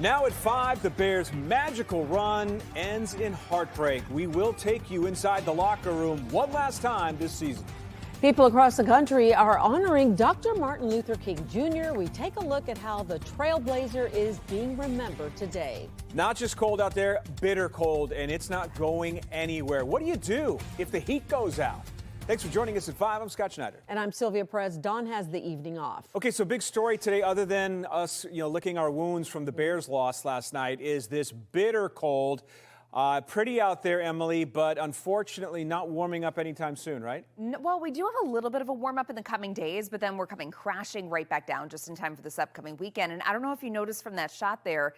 Now at 5, the Bears' magical run ends in heartbreak. We will take you inside the locker room one last time this season. People across the country are honoring Dr. Martin Luther King Jr. We take a look at how the trailblazer is being remembered today. Not just cold out there, bitter cold, and it's not going anywhere. What do you do if the heat goes out? Thanks for joining us at 5. I'm Scott Schneider. And I'm Sylvia Perez. Dawn has the evening off. Okay, so big story today, other than us, licking our wounds from the Bears' loss last night, is this bitter cold. Pretty out there, Emily, but unfortunately not warming up anytime soon, right? No, well, we do have a little bit of a warm up in the coming days, but then we're coming crashing right back down just in time for this upcoming weekend. And I don't know if you noticed from that shot there,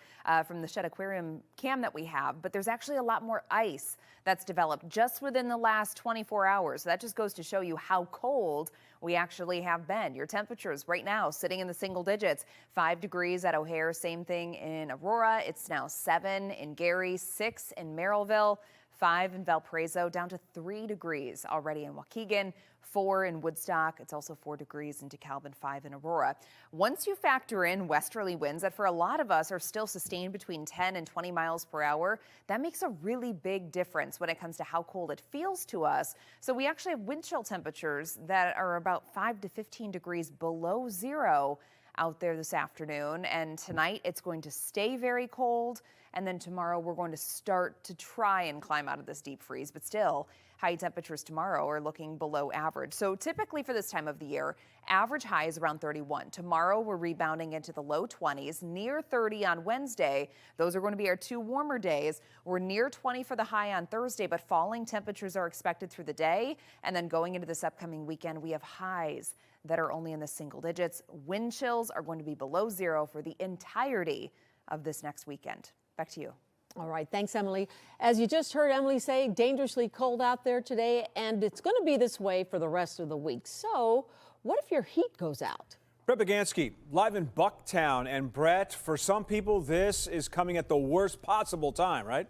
from the Shed Aquarium cam that we have, but there's actually a lot more ice that's developed just within the last 24 hours. So that just goes to show you how cold we actually have been. Your temperatures right now sitting in the single digits. 5 degrees at O'Hare, same thing in Aurora. It's now 7 in Gary, 6 in Merrillville, 5 in Valparaiso, down to 3 degrees already in Waukegan, 4 in Woodstock. It's also 4 degrees in DeKalb and 5 in Aurora. Once you factor in westerly winds that for a lot of us are still sustained between 10 and 20 miles per hour, that makes a really big difference when it comes to how cold it feels to us. So we actually have wind chill temperatures that are about 5 to 15 degrees below zero out there this afternoon. And tonight it's going to stay very cold. And then tomorrow we're going to start to try and climb out of this deep freeze, but still high temperatures tomorrow are looking below average. So typically for this time of the year, average high is around 31. Tomorrow we're rebounding into the low 20s, near 30 on Wednesday. Those are going to be our 2 warmer days. We're near 20 for the high on Thursday, but falling temperatures are expected through the day. And then going into this upcoming weekend, we have highs that are only in the single digits. Wind chills are going to be below zero for the entirety of this next weekend. Back to you. All right. Thanks, Emily. As you just heard Emily say, dangerously cold out there today, and it's going to be this way for the rest of the week. So what if your heat goes out? Brett Bagansky, live in Bucktown. And Brett, for some people, this is coming at the worst possible time, right?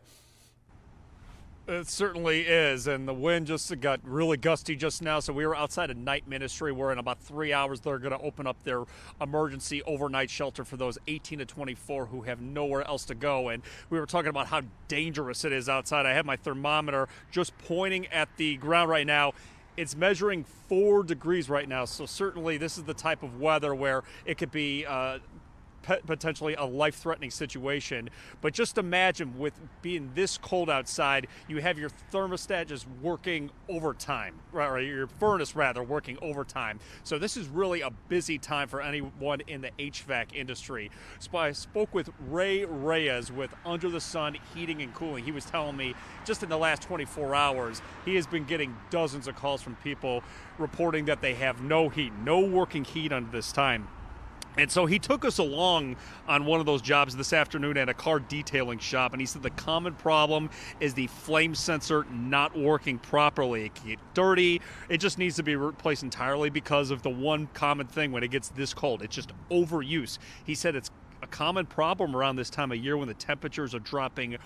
It certainly is, and the wind just got really gusty just now, so we were outside of night ministry where in about 3 hours they're going to open up their emergency overnight shelter for those 18 to 24 who have nowhere else to go. And we were talking about how dangerous it is outside. I have my thermometer just pointing at the ground right now. It's measuring 4 degrees right now, so certainly this is the type of weather where it could be potentially a life-threatening situation. But just imagine with being this cold outside, you have your thermostat just working overtime, or your furnace rather working overtime. So this is really a busy time for anyone in the HVAC industry. So I spoke with Ray Reyes with Under the Sun Heating and Cooling. He was telling me just in the last 24 hours, he has been getting dozens of calls from people reporting that they have no heat, no working heat under this time. And so he took us along on one of those jobs this afternoon at a car detailing shop, and he said the common problem is the flame sensor not working properly. It can get dirty. It just needs to be replaced entirely because of the one common thing when it gets this cold. It's just overuse. He said it's a common problem around this time of year when the temperatures are dropping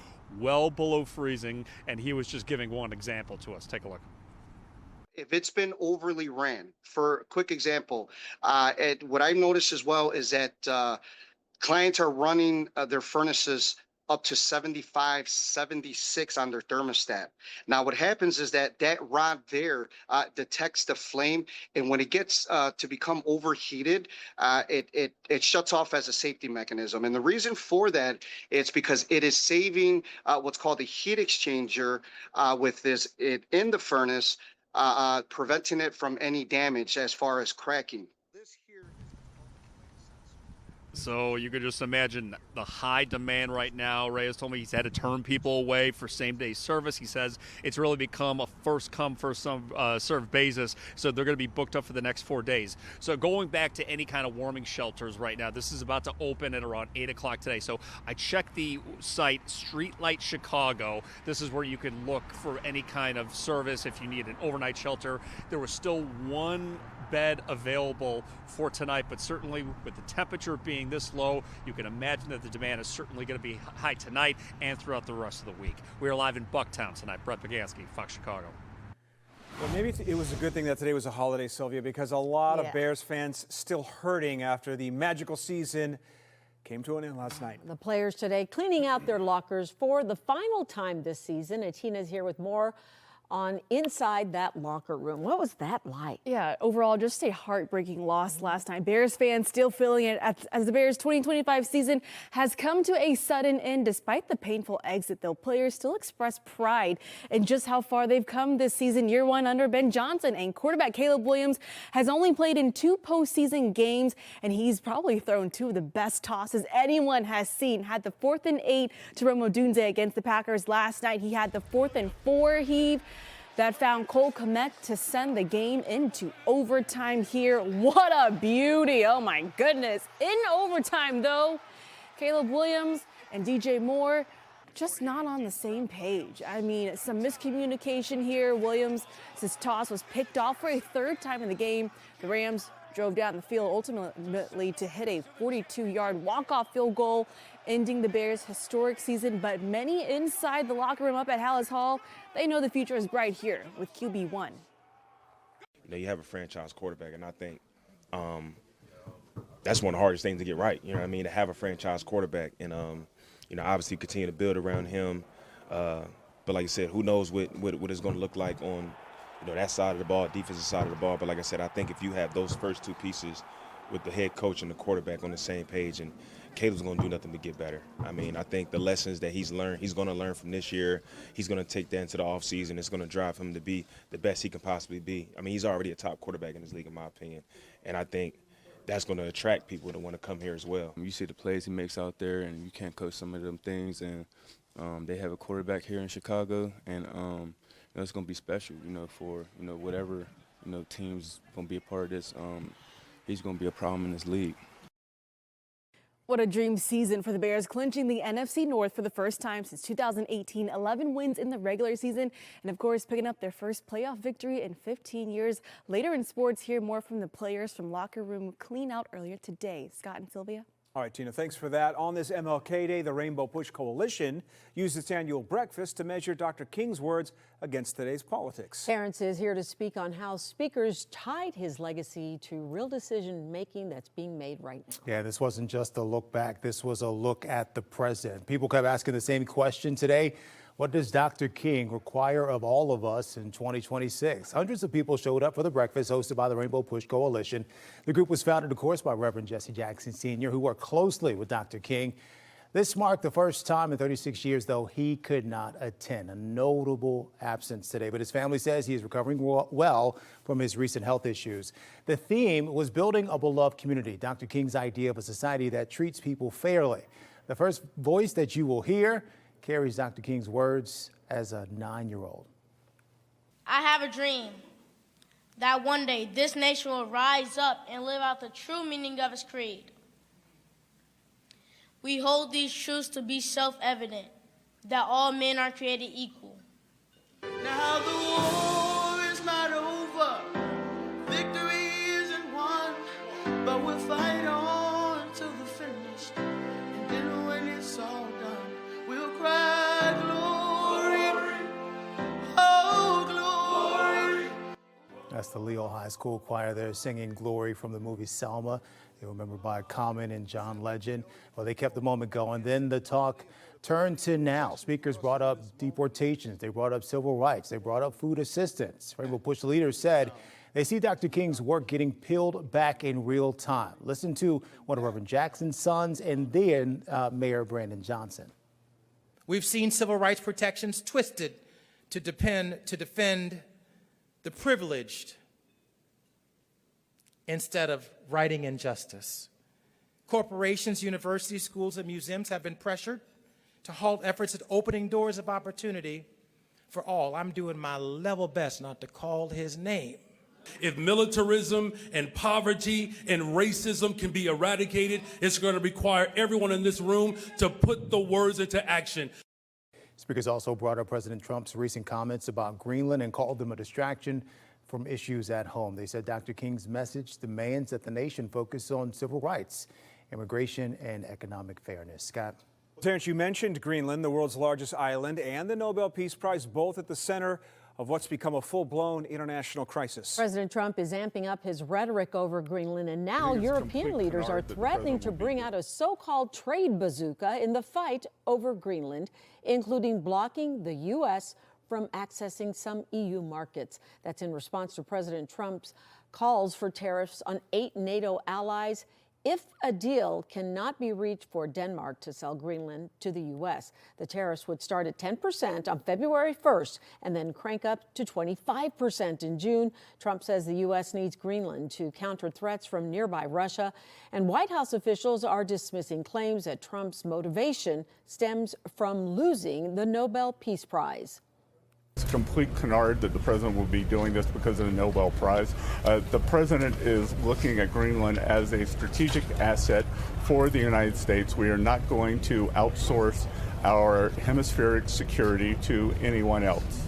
well below freezing, and he was just giving one example to us. Take a look. If it's been overly ran, for a quick example, what I've noticed as well is that clients are running their furnaces up to 75, 76 on their thermostat. Now, what happens is that rod there detects the flame, and when it gets to become overheated, it shuts off as a safety mechanism. And the reason for that is because it is saving what's called a heat exchanger with in the furnace, preventing it from any damage as far as cracking. So you could just imagine the high demand right now. Reyes told me he's had to turn people away for same-day service. He says it's really become a first-come, first-served basis, so they're going to be booked up for the next 4 days. So going back to any kind of warming shelters right now, this is about to open at around 8 o'clock today. So I checked the site, Streetlight Chicago. This is where you can look for any kind of service if you need an overnight shelter. There was still one bed available for tonight, but certainly with the temperature being this low, you can imagine that the demand is certainly going to be high tonight and throughout the rest of the week. We are live in Bucktown tonight. Brett Bagansky, Fox Chicago. Well, maybe it was a good thing that today was a holiday, Sylvia, because a lot of Bears fans still hurting after the magical season came to an end last night. The players today cleaning out their lockers for the final time this season. And Tina's here with more on inside that locker room. What was that like? Yeah, overall, just a heartbreaking loss last night. Bears fans still feeling it as the Bears 2025 season has come to a sudden end. Despite the painful exit, though, players still express pride in just how far they've come this season. Year one under Ben Johnson, and quarterback Caleb Williams has only played in 2 postseason games, and he's probably thrown 2 of the best tosses anyone has seen. Had the 4th and 8 to Rome Odunze against the Packers last night. He had the 4th and 4 heave that found Cole Kmet to send the game into overtime here. What a beauty. Oh, my goodness. In overtime, though, Caleb Williams and DJ Moore just not on the same page. I mean, some miscommunication here. Williams' toss was picked off for a 3rd time in the game. The Rams drove down the field ultimately to hit a 42-yard walk-off field goal, ending the Bears' historic season. But many inside the locker room up at Hallis Hall, they know the future is bright here with QB1. You know, you have a franchise quarterback, and I think that's one of the hardest things to get right. You know what I mean? To have a franchise quarterback, and you know, obviously continue to build around him. But like I said, who knows what it's going to look like on, you know, that side of the ball, defensive side of the ball. But like I said, I think if you have those first 2 pieces with the head coach and the quarterback on the same page, and Caleb's going to do nothing but get better. I mean, I think the lessons that he's learned, he's going to learn from this year. He's going to take that into the offseason. It's going to drive him to be the best he can possibly be. I mean, he's already a top quarterback in this league, in my opinion. And I think that's going to attract people to want to come here as well. You see the plays he makes out there, and you can't coach some of them things. And they have a quarterback here in Chicago, and you know, it's going to be special, you know, for, you know, whatever, you know, team's going to be a part of this. He's going to be a problem in this league. What a dream season for the Bears, clinching the NFC North for the first time since 2018. 11 wins in the regular season, and of course, picking up their first playoff victory in 15 years. Later in sports, hear more from the players from locker room clean out earlier today. Scott and Sylvia. All right, Tina, thanks for that. On this MLK Day, the Rainbow Push Coalition used its annual breakfast to measure Dr. King's words against today's politics. Terrence is here to speak on how speakers tied his legacy to real decision making that's being made right now. Yeah, this wasn't just a look back. This was a look at the president. People kept asking the same question today. What does Dr. King require of all of us in 2026? Hundreds of people showed up for the breakfast hosted by the Rainbow Push Coalition. The group was founded, of course, by Reverend Jesse Jackson Sr., who worked closely with Dr. King. This marked the first time in 36 years, though, he could not attend. A notable absence today, but his family says he is recovering well from his recent health issues. The theme was building a beloved community, Dr. King's idea of a society that treats people fairly. The first voice that you will hear carries Dr. King's words as a 9-year-old. I have a dream that one day this nation will rise up and live out the true meaning of its creed. We hold these truths to be self-evident, that all men are created equal. Now the war is not over, victory isn't won, but we'll fight on to the finish, and then when it's all done, we'll cry glory, oh glory. That's the Leo High School Choir there singing Glory from the movie Selma. They were remembered by Common and John Legend. Well, they kept the moment going. Then the talk turned to now. Speakers brought up deportations. They brought up civil rights. They brought up food assistance. Rainbow Push leaders said they see Dr. King's work getting peeled back in real time. Listen to one of Reverend Jackson's sons and then Mayor Brandon Johnson. We've seen civil rights protections twisted to defend the privileged instead of righting injustice. Corporations, universities, schools, and museums have been pressured to halt efforts at opening doors of opportunity for all. I'm doing my level best not to call his name. If militarism and poverty and racism can be eradicated, it's going to require everyone in this room to put the words into action. Speakers also brought up President Trump's recent comments about Greenland and called them a distraction from issues at home. They said Dr. King's message demands that the nation focus on civil rights, immigration, and economic fairness. Scott. Terrence, you mentioned Greenland, the world's largest island, and the Nobel Peace Prize, both at the center of what's become a full-blown international crisis. President Trump is amping up his rhetoric over Greenland, and now European leaders are threatening to bring out a so-called trade bazooka in the fight over Greenland, including blocking the U.S. from accessing some EU markets. That's in response to President Trump's calls for tariffs on 8 NATO allies if a deal cannot be reached for Denmark to sell Greenland to the U.S. The tariffs would start at 10% on February 1st and then crank up to 25% in June. Trump says the U.S. needs Greenland to counter threats from nearby Russia. And White House officials are dismissing claims that Trump's motivation stems from losing the Nobel Peace Prize. It's a complete canard that the president will be doing this because of the Nobel Prize. The president is looking at Greenland as a strategic asset for the United States. We are not going to outsource our hemispheric security to anyone else.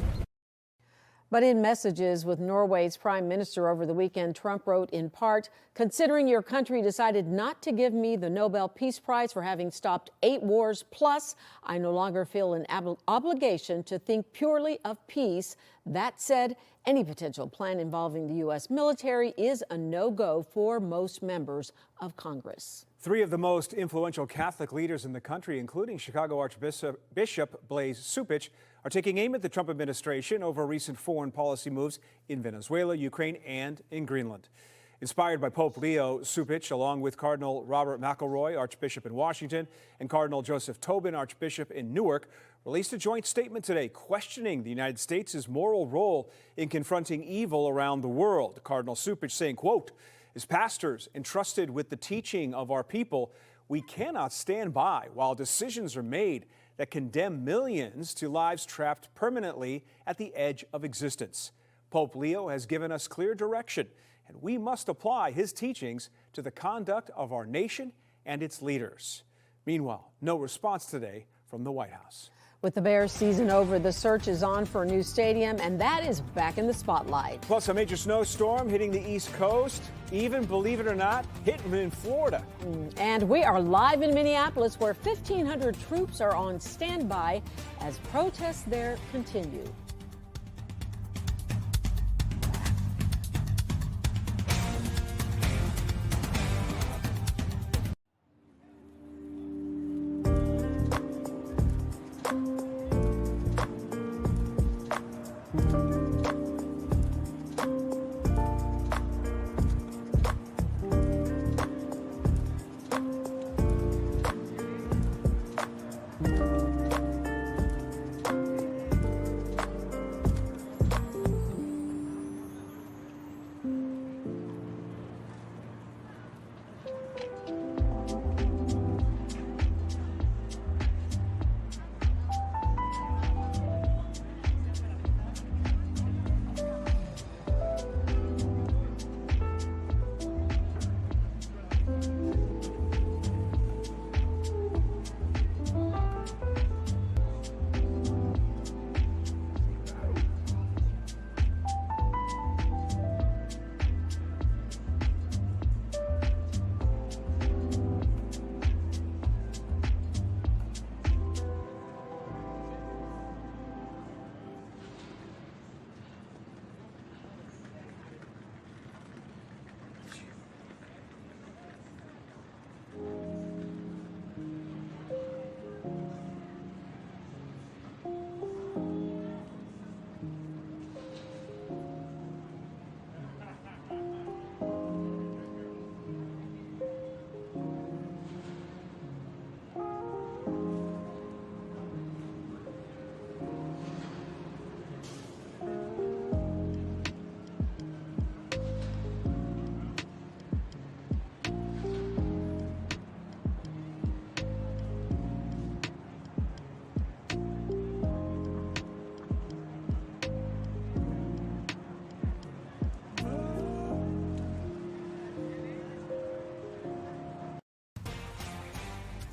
But in messages with Norway's prime minister over the weekend, Trump wrote in part, "Considering your country decided not to give me the Nobel Peace Prize for having stopped 8 wars, plus I no longer feel an obligation to think purely of peace. That said, any potential plan involving the U.S. military is a no-go for most members of Congress." 3 of the most influential Catholic leaders in the country, including Chicago Archbishop Blaise Supich, are taking aim at the Trump administration over recent foreign policy moves in Venezuela, Ukraine, and in Greenland. Inspired by Pope Leo, Supich, along with Cardinal Robert McElroy, Archbishop in Washington, and Cardinal Joseph Tobin, Archbishop in Newark, released a joint statement today questioning the United States' moral role in confronting evil around the world. Cardinal Supich saying, quote, "As pastors entrusted with the teaching of our people, we cannot stand by while decisions are made that condemn millions to lives trapped permanently at the edge of existence. Pope Leo has given us clear direction, and we must apply his teachings to the conduct of our nation and its leaders." Meanwhile, no response today from the White House. With the Bears season over, the search is on for a new stadium, and that is back in the spotlight. Plus, a major snowstorm hitting the East Coast, even, believe it or not, hitting in Florida. And we are live in Minneapolis, where 1,500 troops are on standby as protests there continue.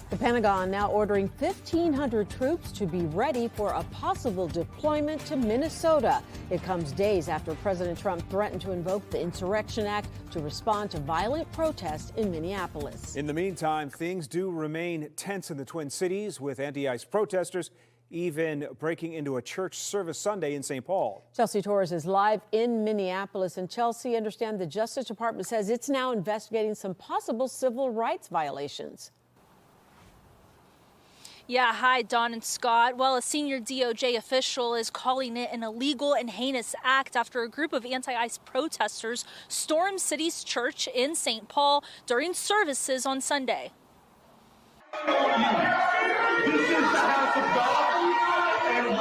The Pentagon now ordering 1,500 troops to be ready for a possible deployment to Minnesota. It comes days after President Trump threatened to invoke the Insurrection Act to respond to violent protests in Minneapolis. In the meantime, things do remain tense in the Twin Cities, with anti-ICE protesters even breaking into a church service Sunday in St. Paul. Chelsea Torres is live in Minneapolis. And Chelsea, I understand the Justice Department says it's now investigating some possible civil rights violations. Yeah, hi, Dawn and Scott. Well, a senior DOJ official is calling it an illegal and heinous act after a group of anti-ICE protesters stormed City's church in St. Paul during services on Sunday. This is the house of God, and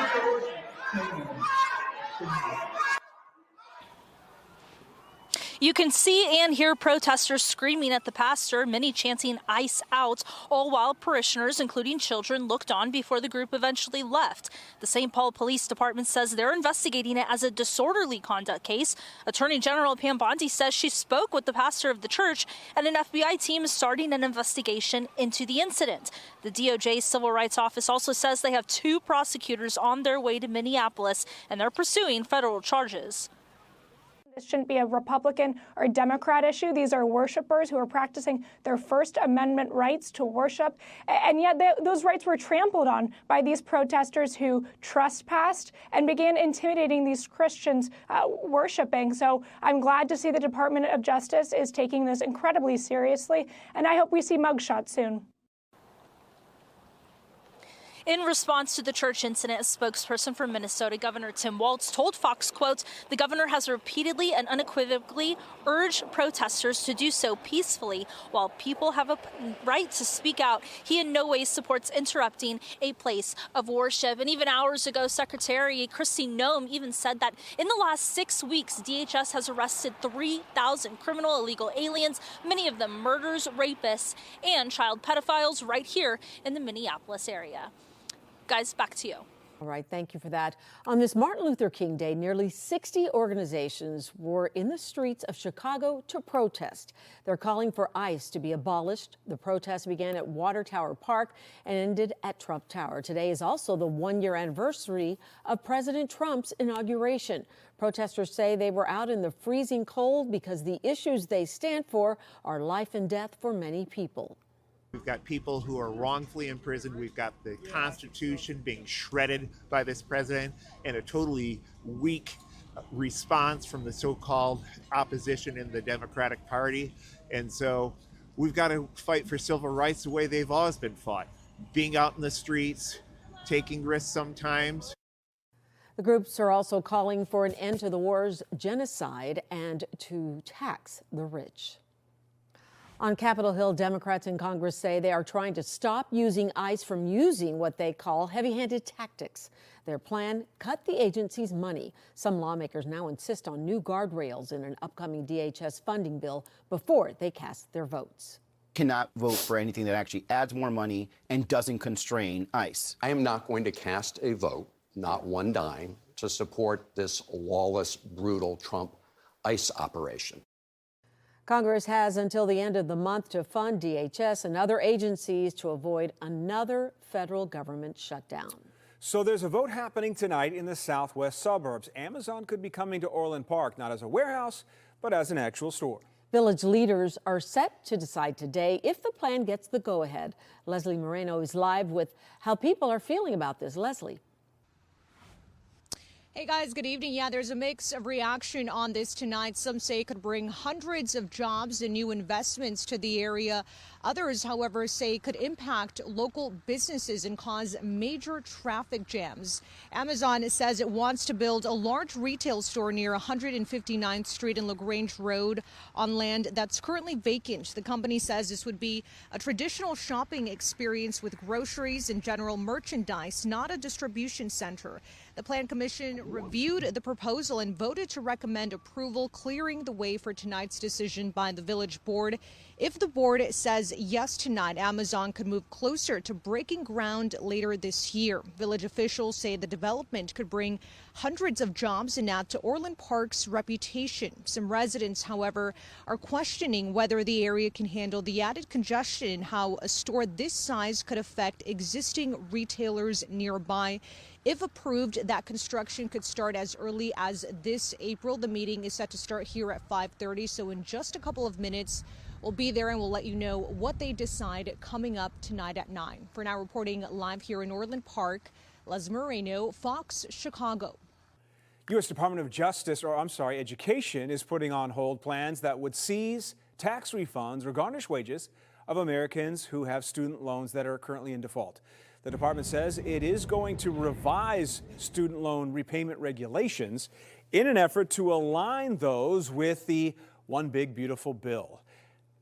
You can see and hear protesters screaming at the pastor, many chanting ICE out, all while parishioners, including children, looked on before the group eventually left. The St. Paul Police Department says they're investigating it as a disorderly conduct case. Attorney General Pam Bondi says she spoke with the pastor of the church, and an FBI team is starting an investigation into the incident. The DOJ Civil Rights Office also says they have 2 prosecutors on their way to Minneapolis, and they're pursuing federal charges. This shouldn't be a Republican or Democrat issue. These are worshipers who are practicing their First Amendment rights to worship. And yet those rights were trampled on by these protesters who trespassed and began intimidating these Christians worshiping. So I'm glad to see the Department of Justice is taking this incredibly seriously. And I hope we see mugshots soon. In response to the church incident, a spokesperson for Minnesota Governor Tim Walz told Fox, quote, the governor has repeatedly and unequivocally urged protesters to do so peacefully. While people have a right to speak out, he in no way supports interrupting a place of worship. And even hours ago, Secretary Kristi Noem even said that in the last 6 weeks, DHS has arrested 3,000 criminal illegal aliens, many of them murderers, rapists, and child pedophiles right here in the Minneapolis area. Guys, back to you. All right, thank you for that. On this Martin Luther King Day, nearly 60 organizations were in the streets of Chicago to protest. They're calling for ICE to be abolished. The protest began at Water Tower Park and ended at Trump Tower. Today is also the 1-year anniversary of President Trump's inauguration. Protesters say they were out in the freezing cold because the issues they stand for are life and death for many people. We've got people who are wrongfully imprisoned. We've got the Constitution being shredded by this president, and a totally weak response from the so-called opposition in the Democratic Party. And so we've got to fight for civil rights the way they've always been fought, being out in the streets, taking risks sometimes. The groups are also calling for an end to the war's genocide and to tax the rich. On Capitol Hill, Democrats in Congress say they are trying to stop using ICE from using what they call heavy-handed tactics. Their plan, cut the agency's money. Some lawmakers now insist on new guardrails in an upcoming DHS funding bill before they cast their votes. Cannot vote for anything that actually adds more money and doesn't constrain ICE. I am not going to cast a vote, not one dime, to support this lawless, brutal Trump ICE operation. Congress has until the end of the month to fund DHS and other agencies to avoid another federal government shutdown. So there's a vote happening tonight in the southwest suburbs. Amazon could be coming to Orland Park, not as a warehouse, but as an actual store. Village leaders are set to decide today if the plan gets the go-ahead. Leslie Moreno is live with how people are feeling about this. Leslie. Hey guys, good evening. Yeah, there's a mix of reaction on this tonight. Some say it could bring hundreds of jobs and new investments to the area. Others, however, say it could impact local businesses and cause major traffic jams. Amazon says it wants to build a large retail store near 159th Street and LaGrange Road on land that's currently vacant. The company says this would be a traditional shopping experience with groceries and general merchandise, not a distribution center. The Plan Commission reviewed the proposal and voted to recommend approval, clearing the way for tonight's decision by the Village Board. If the board says yes tonight, Amazon could move closer to breaking ground later this year. Village officials say the development could bring hundreds of jobs and add to Orland Park's reputation. Some residents, however, are questioning whether the area can handle the added congestion and how a store this size could affect existing retailers nearby. If approved, that construction could start as early as this April. The meeting is set to start here at 5:30, so in just a couple of minutes, we'll be there and we'll let you know what they decide coming up tonight at 9. For now, reporting live here in Orland Park, Les Moreno, Fox, Chicago. U.S. Department of Justice, Education, is putting on hold plans that would seize tax refunds or garnish wages of Americans who have student loans that are currently in default. The department says it is going to revise student loan repayment regulations in an effort to align those with the One Big Beautiful Bill.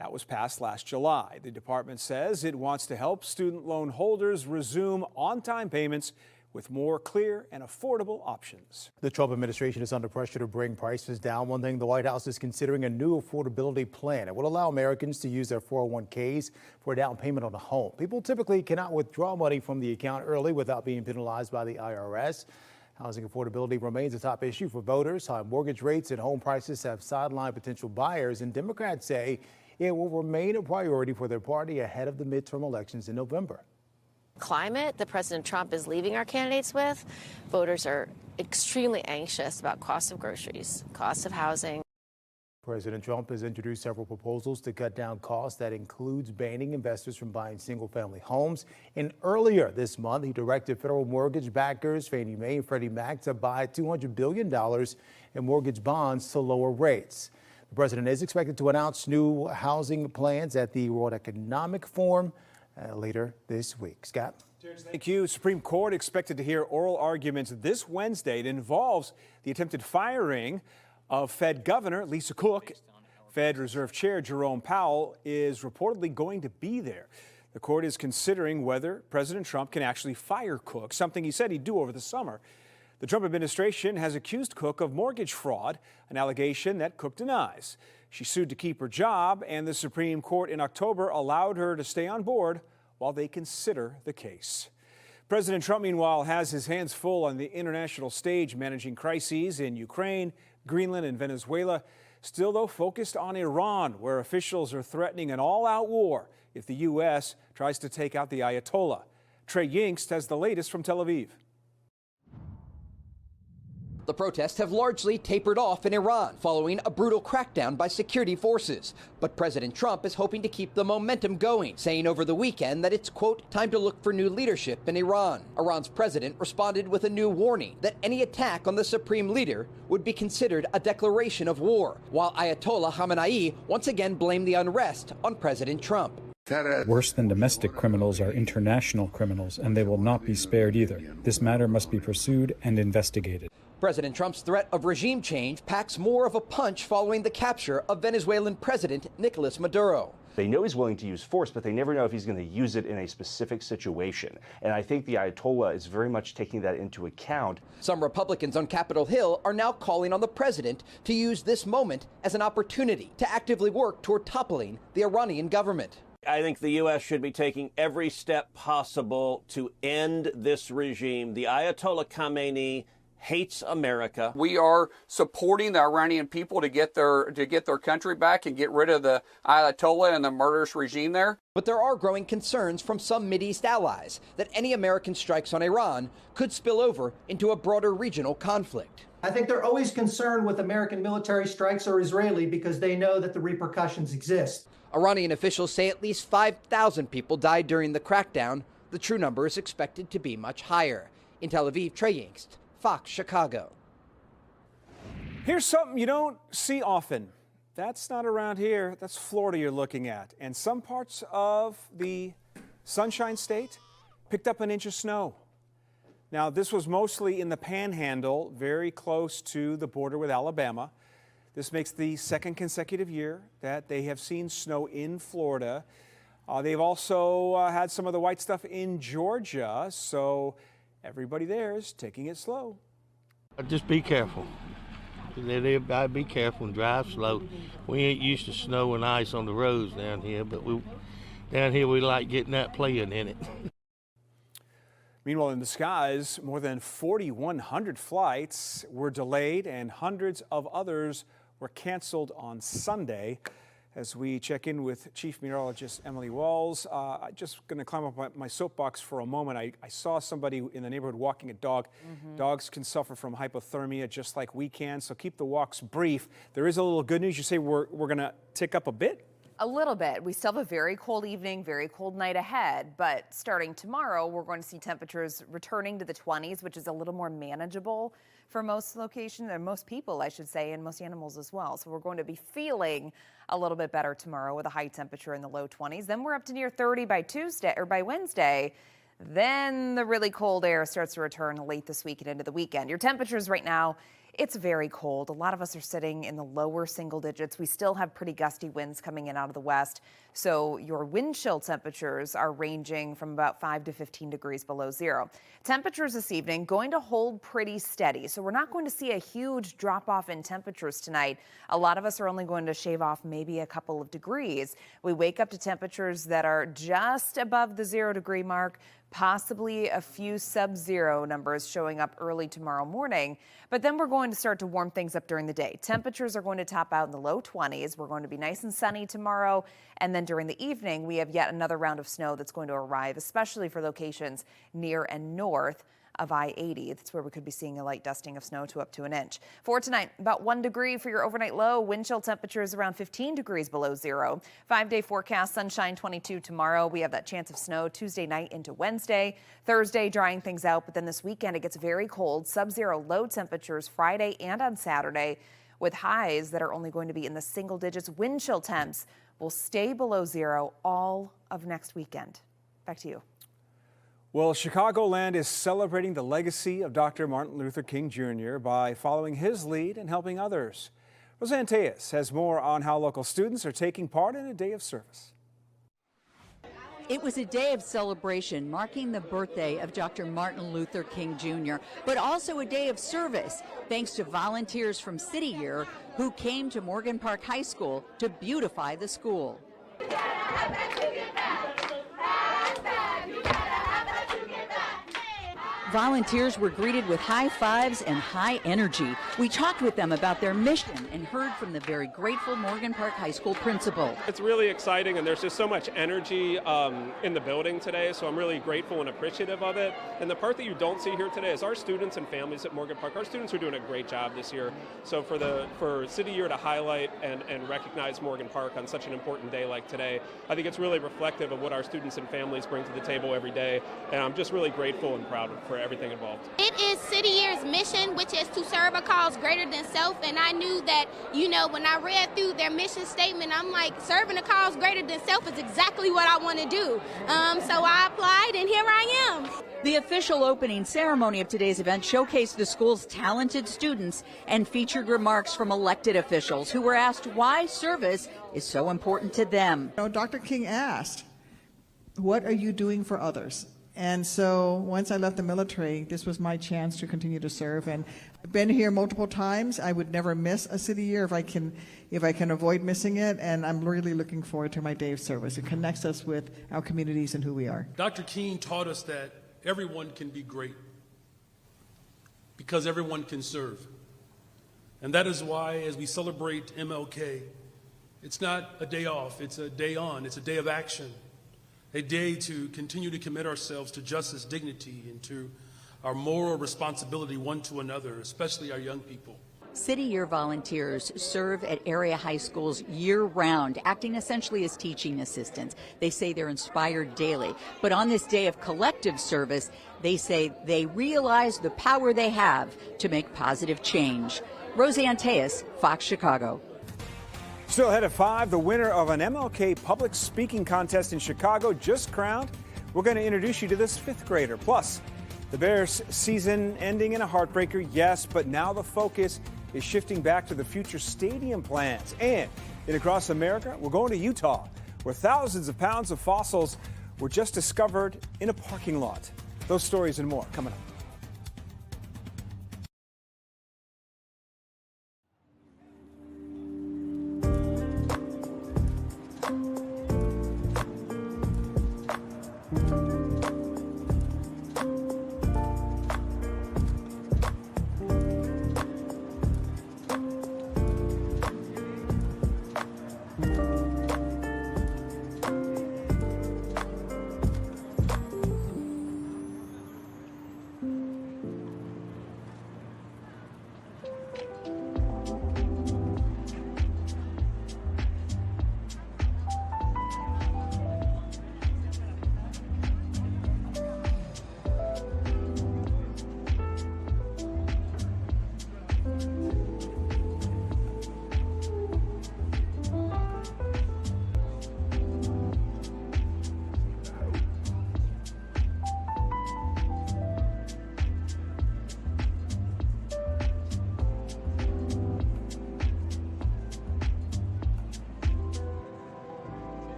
That was passed last July. The department says it wants to help student loan holders resume on-time payments with more clear and affordable options. The Trump administration is under pressure to bring prices down. One thing, the White House is considering a new affordability plan. It will allow Americans to use their 401ks for a down payment on a home. People typically cannot withdraw money from the account early without being penalized by the IRS. Housing affordability remains a top issue for voters. High mortgage rates and home prices have sidelined potential buyers, and Democrats say it will remain a priority for their party ahead of the midterm elections in November. Climate that President Trump is leaving our candidates with, voters are extremely anxious about cost of groceries, cost of housing. President Trump has introduced several proposals to cut down costs. That includes banning investors from buying single-family homes. And earlier this month, he directed federal mortgage backers, Fannie Mae and Freddie Mac, to buy $200 billion in mortgage bonds to lower rates. The president is expected to announce new housing plans at the World Economic Forum later this week. Scott? Thank you. Supreme Court expected to hear oral arguments this Wednesday. It involves the attempted firing of Fed Governor Lisa Cook. Fed Reserve Chair Jerome Powell is reportedly going to be there. The court is considering whether President Trump can actually fire Cook, something he said he'd do over the summer. The Trump administration has accused Cook of mortgage fraud, an allegation that Cook denies. She sued to keep her job, and the Supreme Court in October allowed her to stay on board while they consider the case. President Trump, meanwhile, has his hands full on the international stage, managing crises in Ukraine, Greenland, and Venezuela. Still, though, focused on Iran, where officials are threatening an all-out war if the U.S. tries to take out the Ayatollah. Trey Yingst has the latest from Tel Aviv. The protests have largely tapered off in Iran following a brutal crackdown by security forces. But President Trump is hoping to keep the momentum going, saying over the weekend that it's, quote, time to look for new leadership in Iran. Iran's president responded with a new warning that any attack on the supreme leader would be considered a declaration of war, while Ayatollah Khamenei once again blamed the unrest on President Trump. Worse than domestic criminals are international criminals, and they will not be spared either. This matter must be pursued and investigated. President Trump's threat of regime change packs more of a punch following the capture of Venezuelan President Nicolas Maduro. They know he's willing to use force, but they never know if he's going to use it in a specific situation. And I think the Ayatollah is very much taking that into account. Some Republicans on Capitol Hill are now calling on the president to use this moment as an opportunity to actively work toward toppling the Iranian government. I think the U.S. should be taking every step possible to end this regime. The Ayatollah Khamenei hates America. We are supporting the Iranian people to get their country back and get rid of the Ayatollah and the murderous regime there. But there are growing concerns from some Mideast allies that any American strikes on Iran could spill over into a broader regional conflict. I think they're always concerned with American military strikes or Israeli because they know that the repercussions exist. Iranian officials say at least 5,000 people died during the crackdown. The true number is expected to be much higher. In Tel Aviv, Trey Yingst, Fox, Chicago. Here's something you don't see often. That's not around here. That's Florida you're looking at. And some parts of the Sunshine State picked up an inch of snow. Now, this was mostly in the Panhandle, very close to the border with Alabama. This makes the second consecutive year that they have seen snow in Florida. They've also had some of the white stuff in Georgia, so everybody there is taking it slow. Just be careful. Everybody be careful and drive slow. We ain't used to snow and ice on the roads down here, but down here we like getting that playing in it. Meanwhile, in the skies, more than 4,100 flights were delayed and hundreds of others were canceled on Sunday. As we check in with Chief Meteorologist Emily Walls, I'm just going to climb up my soapbox for a moment. I saw somebody in the neighborhood walking a dog. Dogs can suffer from hypothermia just like we can, so keep the walks brief. There is a little good news. You say we're going to tick up a bit? A little bit. We still have a very cold evening, very cold night ahead, but starting tomorrow, we're going to see temperatures returning to the 20s, which is a little more manageable for most locations, or most people, I should say, and most animals as well. So we're going to be feeling a little bit better tomorrow with a high temperature in the low 20s. Then we're up to near 30 by Tuesday or by Wednesday. Then the really cold air starts to return late this week and into the weekend. Your temperatures right now, it's very cold. A lot of us are sitting in the lower single digits. We still have pretty gusty winds coming in out of the west. So your wind chill temperatures are ranging from about 5 to 15 degrees below zero. Temperatures this evening going to hold pretty steady. So we're not going to see a huge drop off in temperatures tonight. A lot of us are only going to shave off maybe a couple of degrees. We wake up to temperatures that are just above the 0 degree mark, possibly a few sub-zero numbers showing up early tomorrow morning. But then we're going to start to warm things up during the day. Temperatures are going to top out in the low 20s. We're going to be nice and sunny tomorrow. And then during the evening, we have yet another round of snow that's going to arrive, especially for locations near and north of I-80. That's where we could be seeing a light dusting of snow to up to an inch. For tonight, about 1 degree for your overnight low. Wind chill temperatures around 15 degrees below zero. 5-day forecast, sunshine 22 tomorrow. We have that chance of snow Tuesday night into Wednesday. Thursday, drying things out, but then this weekend it gets very cold. Sub-zero low temperatures Friday and on Saturday, with highs that are only going to be in the single digits. Wind chill temps will stay below zero all of next weekend. Back to you. Well, Chicagoland is celebrating the legacy of Dr. Martin Luther King Jr. by following his lead and helping others. Roseanne Tejas has more on how local students are taking part in a day of service. It was a day of celebration marking the birthday of Dr. Martin Luther King Jr., but also a day of service thanks to volunteers from City Year who came to Morgan Park High School to beautify the school. Volunteers were greeted with high fives and high energy. We talked with them about their mission and heard from the very grateful Morgan Park High School principal. It's really exciting, and there's just so much energy in the building today, so I'm really grateful and appreciative of it. And the part that you don't see here today is our students and families at Morgan Park. Our students are doing a great job this year. So for City Year to highlight and recognize Morgan Park on such an important day like today, I think it's really reflective of what our students and families bring to the table every day. And I'm just really grateful and proud for everything involved. It is City Year's mission, which is to serve a cause greater than self, and I knew that, when I read through their mission statement, I'm like, serving a cause greater than self is exactly what I want to do. So I applied, and here I am. The official opening ceremony of today's event showcased the school's talented students and featured remarks from elected officials who were asked why service is so important to them. Dr. King asked, what are you doing for others? And so once I left the military, this was my chance to continue to serve. And I've been here multiple times. I would never miss a City Year if I can avoid missing it. And I'm really looking forward to my day of service. It connects us with our communities and who we are. Dr. King taught us that everyone can be great because everyone can serve. And that is why, as we celebrate MLK, it's not a day off, it's a day on, it's a day of action. A day to continue to commit ourselves to justice, dignity, and to our moral responsibility one to another, especially our young people. City Year volunteers serve at area high schools year-round, acting essentially as teaching assistants. They say they're inspired daily. But on this day of collective service, they say they realize the power they have to make positive change. Roseanne Tejas, Fox Chicago. Still ahead at 5, the winner of an MLK public speaking contest in Chicago just crowned. We're going to introduce you to this 5th grader. Plus, the Bears season ending in a heartbreaker, yes, but now the focus is shifting back to the future stadium plans. And across America, we're going to Utah, where thousands of pounds of fossils were just discovered in a parking lot. Those stories and more coming up.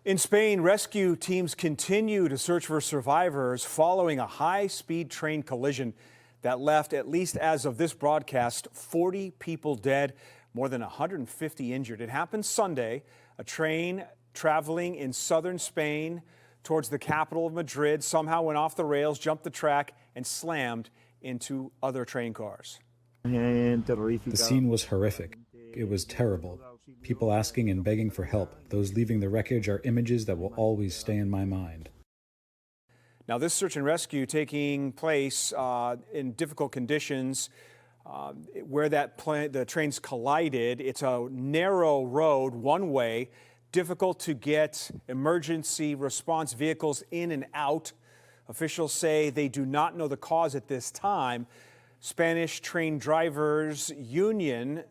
In Spain, rescue teams continue to search for survivors following a high-speed train collision that left, at least as of this broadcast, 40 people dead, more than 150 injured. It happened Sunday. A train traveling in southern Spain towards the capital of Madrid somehow went off the rails, jumped the track, and slammed into other train cars. The scene was horrific. It was terrible. People asking and begging for help. Those leaving the wreckage are images that will always stay in my mind. Now, this search and rescue taking place in difficult conditions where the trains collided. It's a narrow road, one way, difficult to get emergency response vehicles in and out. Officials say they do not know the cause at this time. Spanish Train Drivers Union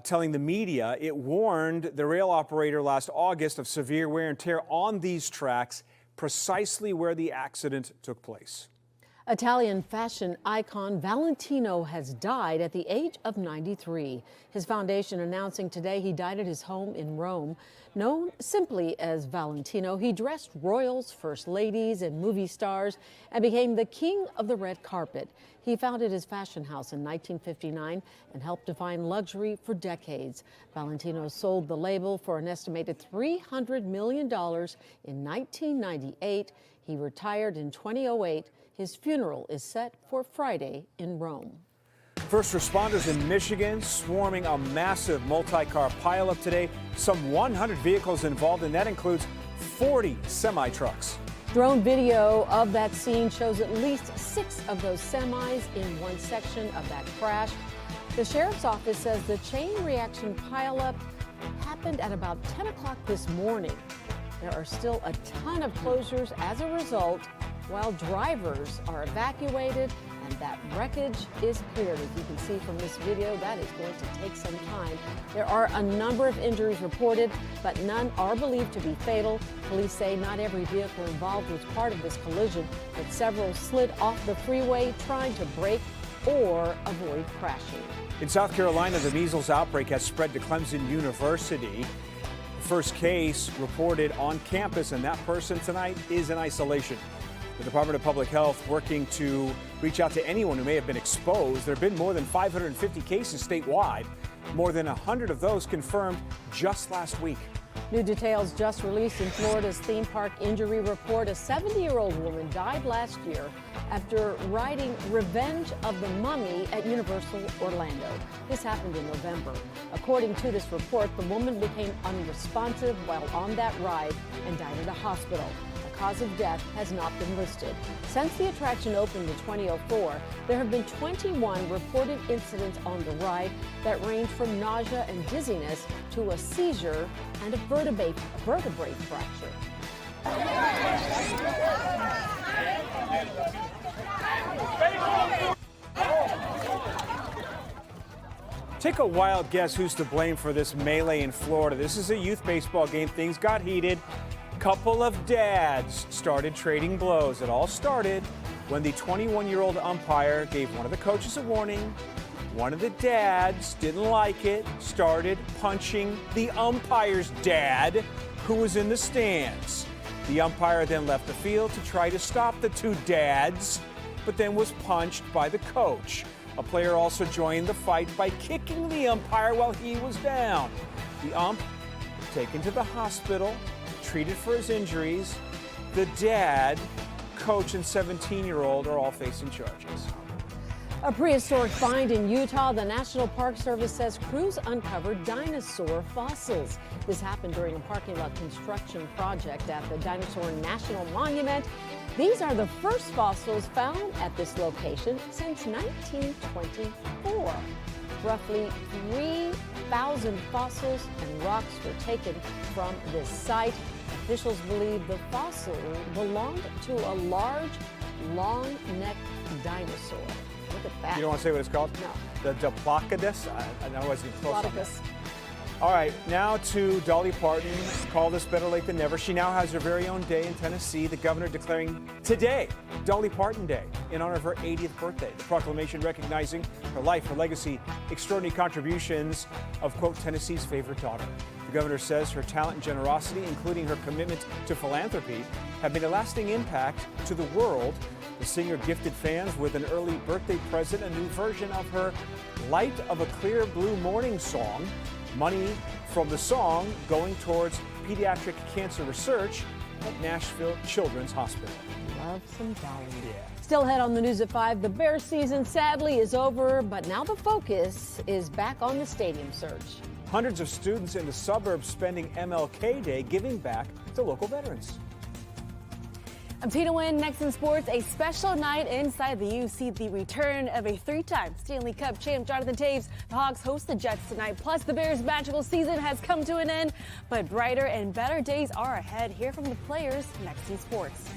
telling the media it warned the rail operator last August of severe wear and tear on these tracks, precisely where the accident took place. Italian fashion icon Valentino has died at the age of 93. His foundation announcing today he died at his home in Rome. Known simply as Valentino, he dressed royals, first ladies, and movie stars and became the king of the red carpet. He founded his fashion house in 1959 and helped define luxury for decades. Valentino sold the label for an estimated $300 million in 1998. He retired in 2008. His funeral is set for Friday in Rome. First responders in Michigan swarming a massive multi-car pileup today. Some 100 vehicles involved, and that includes 40 semi-trucks. Drone video of that scene shows at least 6 of those semis in one section of that crash. The sheriff's office says the chain reaction pileup happened at about 10 o'clock this morning. There are still a ton of closures as a result, while drivers are evacuated and that wreckage is cleared. As you can see from this video, that is going to take some time. There are a number of injuries reported, but none are believed to be fatal. Police say not every vehicle involved was part of this collision, but several slid off the freeway trying to brake or avoid crashing. In South Carolina, the measles outbreak has spread to Clemson University. The first case reported on campus, and that person tonight is in isolation. The Department of Public Health working to reach out to anyone who may have been exposed. There have been more than 550 cases statewide, more than 100 of those confirmed just last week. New details just released in Florida's theme park injury report. A 70-year-old woman died last year after riding Revenge of the Mummy at Universal Orlando. This happened in November. According to this report, the woman became unresponsive while on that ride and died at a hospital. Cause of death has not been listed. Since the attraction opened in 2004, there have been 21 reported incidents on the ride that range from nausea and dizziness to a seizure and a vertebrae fracture. Take a wild guess who's to blame for this melee in Florida. This is a youth baseball game. Things got heated. Couple of dads started trading blows. It all started when the 21-year-old umpire gave one of the coaches a warning. One of the dads didn't like it, started punching the umpire's dad, who was in the stands. The umpire then left the field to try to stop the two dads, but then was punched by the coach. A player also joined the fight by kicking the umpire while he was down. The ump taken to the hospital, treated for his injuries. The dad, coach, and 17-year-old are all facing charges. A prehistoric find in Utah. The National Park Service says crews uncovered dinosaur fossils. This happened during a parking lot construction project at the Dinosaur National Monument. These are the first fossils found at this location since 1924. Roughly 3,000 fossils and rocks were taken from this site. Officials believe the fossil belonged to a large, long-necked dinosaur. Look at that. You don't want to say what it's called? No. The Diplodocus? I know I wasn't close on that. Diplodocus. All right, now to Dolly Parton. Call this better late than never. She now has her very own day in Tennessee. The governor declaring today Dolly Parton Day in honor of her 80th birthday. The proclamation recognizing her life, her legacy, extraordinary contributions of, quote, Tennessee's favorite daughter. The governor says her talent and generosity, including her commitment to philanthropy, have made a lasting impact to the world. The singer gifted fans with an early birthday present, a new version of her Light of a Clear Blue Morning song. Money from the song going towards pediatric cancer research at Nashville Children's Hospital. Love some Dolly. Yeah. Still ahead on the news at 5, the Bears season sadly is over, but now the focus is back on the stadium search. Hundreds of students in the suburbs spending MLK Day giving back to local veterans. I'm Tina Nguyen. Next in sports, a special night inside the U. See the return of a 3-time Stanley Cup champ, Jonathan Taves. The Hawks host the Jets tonight. Plus, the Bears' magical season has come to an end, but brighter and better days are ahead. Hear from the players next in sports.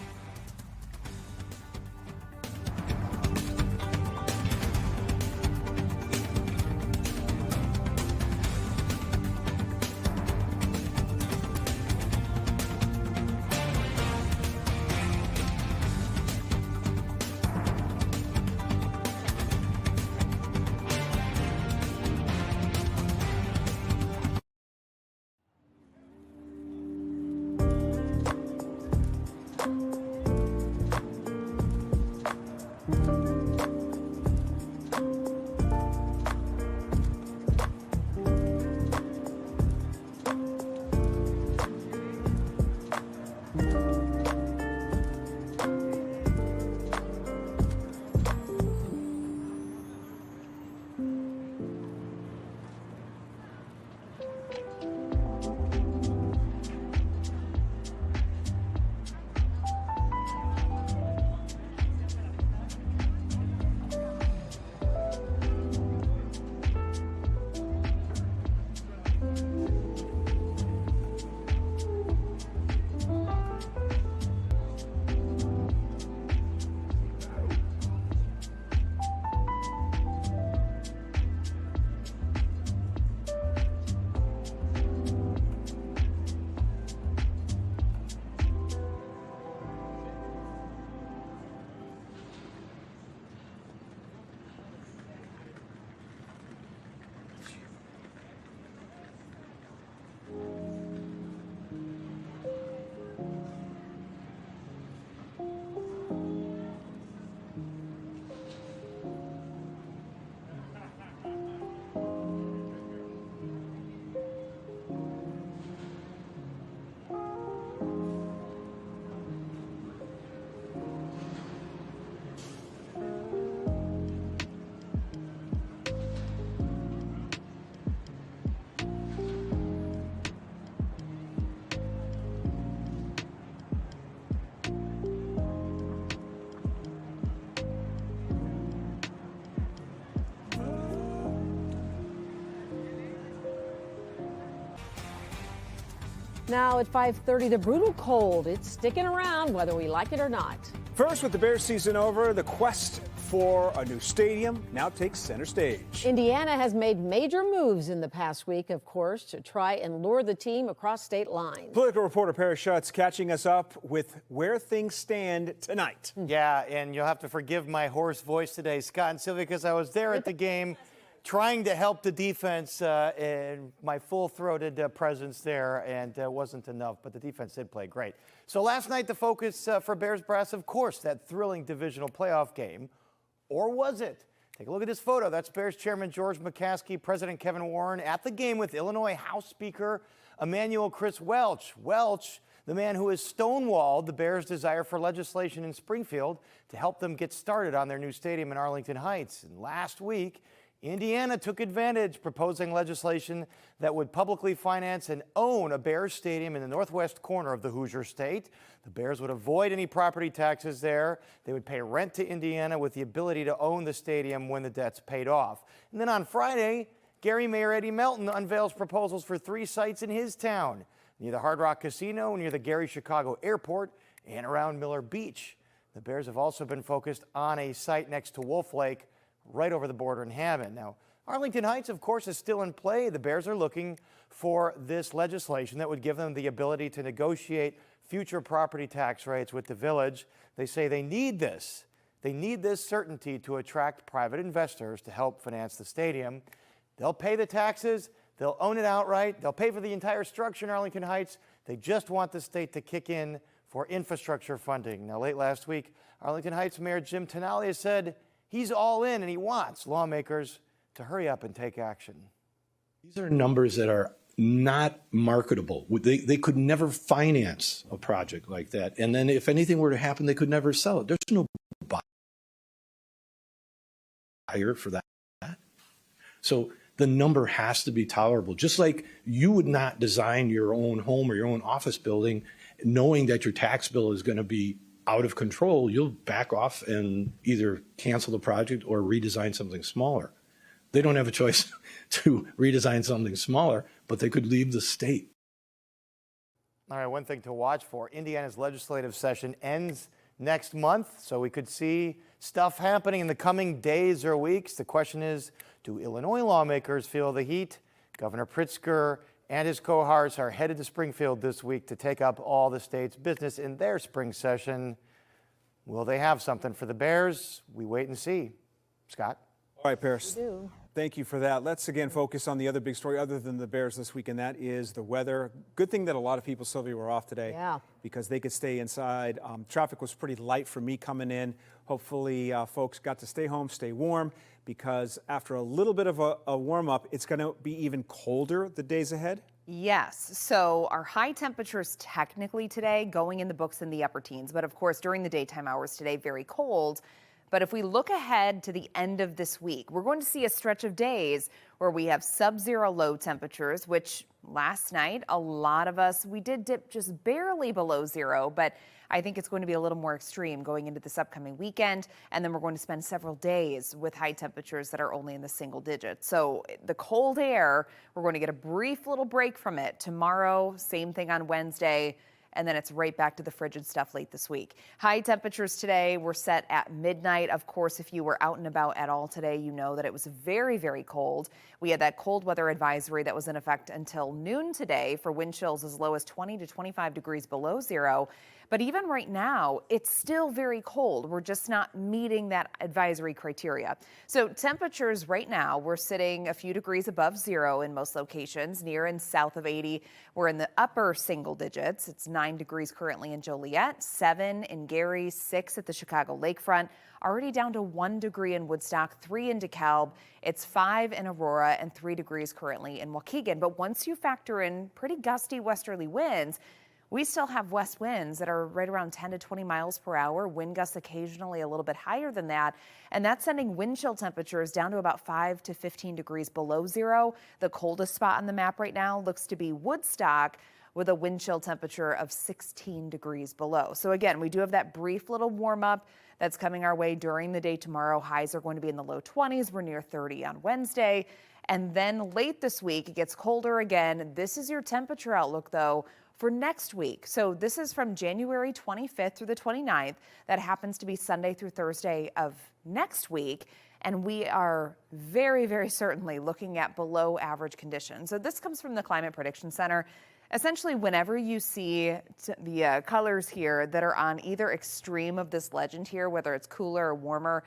Now at 5:30, the brutal cold. It's sticking around whether we like it or not. First, with the Bears season over, the quest for a new stadium now takes center stage. Indiana has made major moves in the past week, of course, to try and lure the team across state lines. Political reporter Paris Schutz catching us up with where things stand tonight. Yeah, and you'll have to forgive my hoarse voice today, Scott and Sylvia, because I was there at the game trying to help the defense and my full-throated presence there, and wasn't enough, but the defense did play great. So last night, the focus for Bears brass, of course, that thrilling divisional playoff game. Or was it? Take a look at this photo. That's Bears Chairman George McCaskey, President Kevin Warren at the game with Illinois House Speaker Emanuel Chris Welch. Welch, the man who has stonewalled the Bears' desire for legislation in Springfield to help them get started on their new stadium in Arlington Heights. And last week, Indiana took advantage, proposing legislation that would publicly finance and own a Bears stadium in the northwest corner of the Hoosier State. The Bears would avoid any property taxes there. They would pay rent to Indiana with the ability to own the stadium when the debt's paid off. And then on Friday, Gary Mayor Eddie Melton unveils proposals for 3 sites in his town, near the Hard Rock Casino, near the Gary Chicago Airport, and around Miller Beach. The Bears have also been focused on a site next to Wolf Lake, right over the border in Hammond. Now, Arlington Heights, of course, is still in play. The Bears are looking for this legislation that would give them the ability to negotiate future property tax rates with the village. They say they need this. They need this certainty to attract private investors to help finance the stadium. They'll pay the taxes. They'll own it outright. They'll pay for the entire structure in Arlington Heights. They just want the state to kick in for infrastructure funding. Now, late last week, Arlington Heights Mayor Jim Tenaglia said he's all in and he wants lawmakers to hurry up and take action. These are numbers that are not marketable. They could never finance a project like that. And then if anything were to happen, they could never sell it. There's no buyer for that. So the number has to be tolerable. Just like you would not design your own home or your own office building knowing that your tax bill is going to be out of control, you'll back off and either cancel the project or redesign something smaller. They don't have a choice to redesign something smaller, but they could leave the state. All right, one thing to watch for. Indiana's legislative session ends next month, so we could see stuff happening in the coming days or weeks. The question is, do Illinois lawmakers feel the heat? Governor Pritzker and his cohorts are headed to Springfield this week to take up all the state's business in their spring session. Will they have something for the Bears? We wait and see. Scott? All right, Paris. Thank you for that. Let's again focus on the other big story other than the Bears this week, and that is the weather. Good thing that a lot of people, Sylvia, were off today because they could stay inside. Traffic was pretty light for me coming in. Hopefully, folks got to stay home, stay warm, because after a little bit of a warm-up, it's going to be even colder the days ahead. Yes, so our high temperatures technically today going in the books in the upper teens, but of course during the daytime hours today, very cold. But if we look ahead to the end of this week, we're going to see a stretch of days where we have sub-zero low temperatures, which last night, a lot of us, we did dip just barely below zero, but I think it's going to be a little more extreme going into this upcoming weekend. And then we're going to spend several days with high temperatures that are only in the single digits. So the cold air, we're going to get a brief little break from it. Tomorrow, same thing on Wednesday. And then it's right back to the frigid stuff late this week. High temperatures today were set at midnight. Of course, if you were out and about at all today, you know that it was very, very cold. We had that cold weather advisory that was in effect until noon today for wind chills as low as 20 to 25 degrees below zero. But even right now, it's still very cold. We're just not meeting that advisory criteria. So temperatures right now, we're sitting a few degrees above zero in most locations. Near and south of 80, we're in the upper single digits. It's 9 degrees currently in Joliet, 7 in Gary, 6 at the Chicago lakefront, already down to 1 degree in Woodstock, 3 in DeKalb. It's 5 in Aurora and 3 degrees currently in Waukegan. But once you factor in pretty gusty westerly winds, we still have west winds that are right around 10 to 20 miles per hour, wind gusts occasionally a little bit higher than that, and that's sending wind chill temperatures down to about 5 to 15 degrees below zero. The coldest spot on the map right now looks to be Woodstock with a wind chill temperature of 16 degrees below. So again, we do have that brief little warm up that's coming our way during the day tomorrow. Highs are going to be in the low 20s. We're near 30 on Wednesday. And then late this week, it gets colder again. This is your temperature outlook, though, for next week. So this is from January 25th through the 29th. That happens to be Sunday through Thursday of next week. And we are very, very certainly looking at below average conditions. So this comes from the Climate Prediction Center. Essentially, whenever you see the colors here that are on either extreme of this legend here, whether it's cooler or warmer,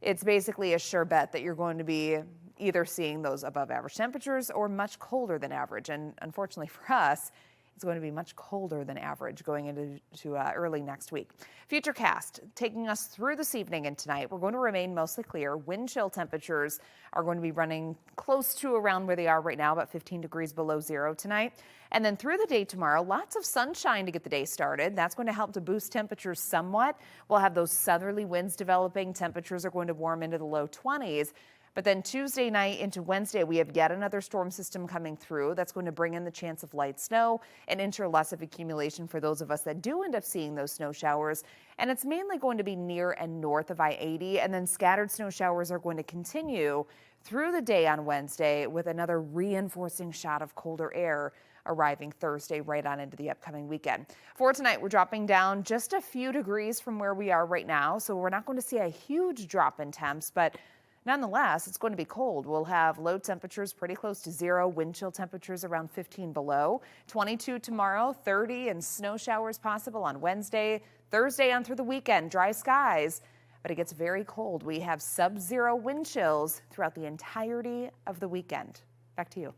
it's basically a sure bet that you're going to be either seeing those above average temperatures or much colder than average. And unfortunately for us, it's going to be much colder than average going into early next week. Futurecast taking us through this evening and tonight. We're going to remain mostly clear. Wind chill temperatures are going to be running close to around where they are right now, about 15 degrees below zero tonight. And then through the day tomorrow, lots of sunshine to get the day started. That's going to help to boost temperatures somewhat. We'll have those southerly winds developing. Temperatures are going to warm into the low 20s. But then Tuesday night into Wednesday, we have yet another storm system coming through. That's going to bring in the chance of light snow and enter less of accumulation for those of us that do end up seeing those snow showers. And it's mainly going to be near and north of I-80. And then scattered snow showers are going to continue through the day on Wednesday with another reinforcing shot of colder air arriving Thursday right on into the upcoming weekend. For tonight, we're dropping down just a few degrees from where we are right now. So we're not going to see a huge drop in temps, but nonetheless, it's going to be cold. We'll have low temperatures pretty close to zero, wind chill temperatures around 15 below, 22 tomorrow, 30, and snow showers possible on Wednesday, Thursday on through the weekend, dry skies, but it gets very cold. We have sub-zero wind chills throughout the entirety of the weekend. Back to you.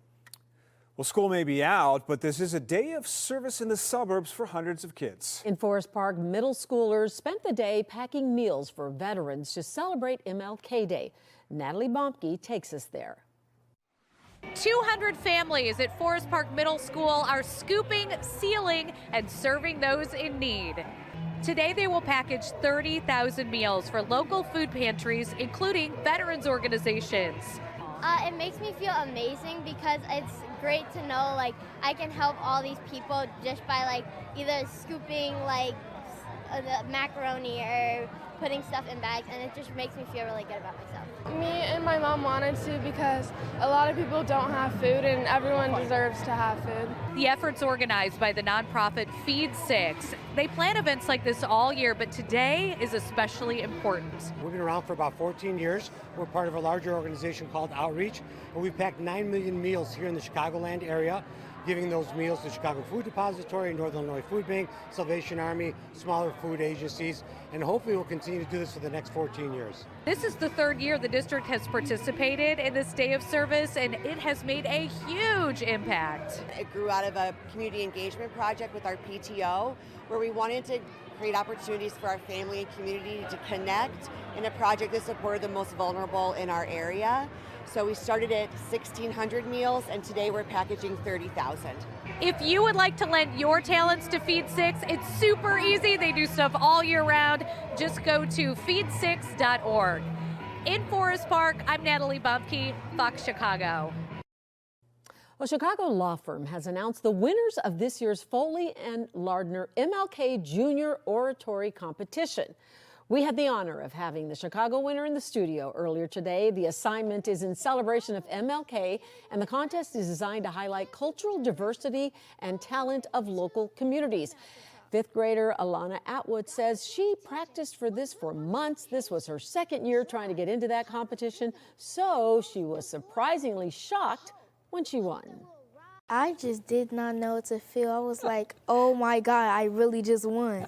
Well, school may be out, but this is a day of service in the suburbs for hundreds of kids. In Forest Park, middle schoolers spent the day packing meals for veterans to celebrate MLK Day. Natalie Bompke takes us there. 200 families at Forest Park Middle School are scooping, sealing, and serving those in need. Today, they will package 30,000 meals for local food pantries, including veterans organizations. It makes me feel amazing because it's great to know like I can help all these people just by like either scooping like the macaroni or putting stuff in bags, and it just makes me feel really good about myself. Me and my mom wanted to because a lot of people don't have food and everyone deserves to have food. The effort's organized by the nonprofit Feed 6. They plan events like this all year, but today is especially important. We've been around for about 14 years. We're part of a larger organization called Outreach, and we've packed 9 million meals here in the Chicagoland area, giving those meals to Chicago Food Depository, Northern Illinois Food Bank, Salvation Army, smaller food agencies, and hopefully we'll continue to do this for the next 14 years. This is the third year the district has participated in this day of service, and it has made a huge impact. It grew out of a community engagement project with our PTO, where we wanted to create opportunities for our family and community to connect in a project that supported the most vulnerable in our area. So we started at 1,600 meals, and today we're packaging 30,000. If you would like to lend your talents to Feed 6, it's super easy. They do stuff all year round. Just go to feed6.org. In Forest Park, I'm Natalie Bumpke, Fox Chicago. A Chicago law firm has announced the winners of this year's Foley and Lardner MLK Junior Oratory Competition. We had the honor of having the Chicago winner in the studio earlier today. The assignment is in celebration of MLK, and the contest is designed to highlight cultural diversity and talent of local communities. Fifth grader Alana Atwood says she practiced for this for months. This was her second year trying to get into that competition, so she was surprisingly shocked when she won. I just did not know what to feel. I was like, oh my God, I really just won.